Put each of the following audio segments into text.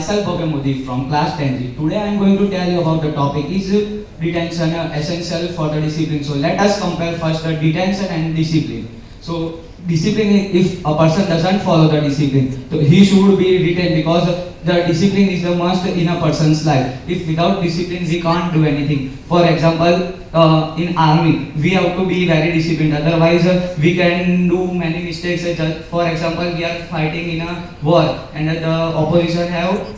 myself Bhavya Modi from class 10G. Today I am going to tell you about the topic is detention essential for the discipline. So let us compare first the detention and discipline. So discipline, if a person doesn't follow the discipline, so he should be detained because the discipline is the must in a person's life. If without discipline we can't do anything. For example, in army we have to be very disciplined, otherwise we can do many mistakes. For example, we are fighting in a war and the opposition have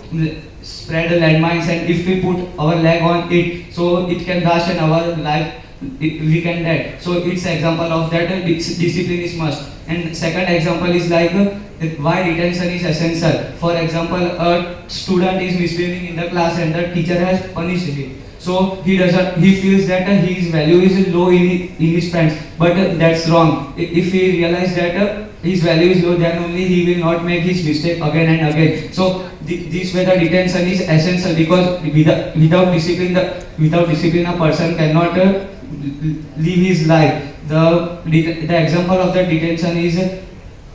spread landmines, and if we put our leg on it, so it can rush and our life we can dead. So it's example of that discipline is must. And second example is like why detention is essential. For example, a student is misbehaving in the class and the teacher has punished him. So he feels that his value is low in his friends, but that's wrong. If he realizes that his value is low, then only he will not make his mistake again and again. So this way the detention is essential, because without discipline a person cannot live his life. The example of the detention is,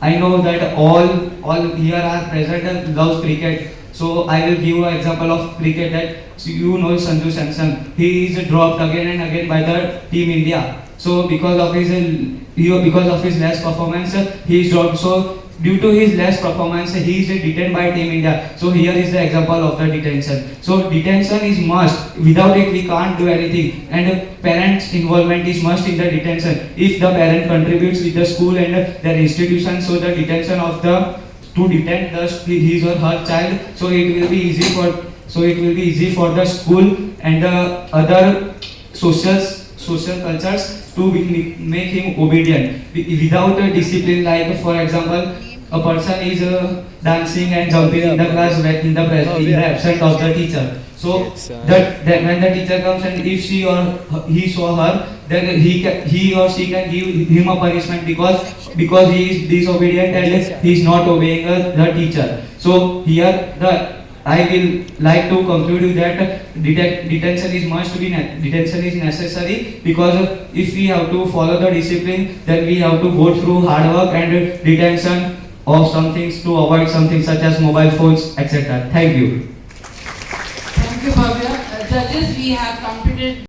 I know that all here are present loves cricket. So I will give you an example of cricket that you know Sanju Samson. He is dropped again and again by the Team India. So because of his less performance, he is dropped. So due to his less performance, he is detained by Team India. So here is the example of the detention. So detention is must. Without it, we can't do anything. And parents' involvement is must in the detention. If the parent contributes with the school and their institution, so the detention of to detain his or her child, so it will be easy for the school and the other social cultures to make him obedient. Without a discipline, like for example, a person is dancing and jumping in the class in the absence of the teacher. So that when the teacher comes and if she or he saw her, then he or she can give him a punishment because he is disobedient and he is not obeying the teacher. So here I will like to conclude with that detention is necessary, because if we have to follow the discipline, then we have to go through hard work and detention of some things to avoid something such as mobile phones, etc. Thank you. Thank you, Bhavya. Judges, we have completed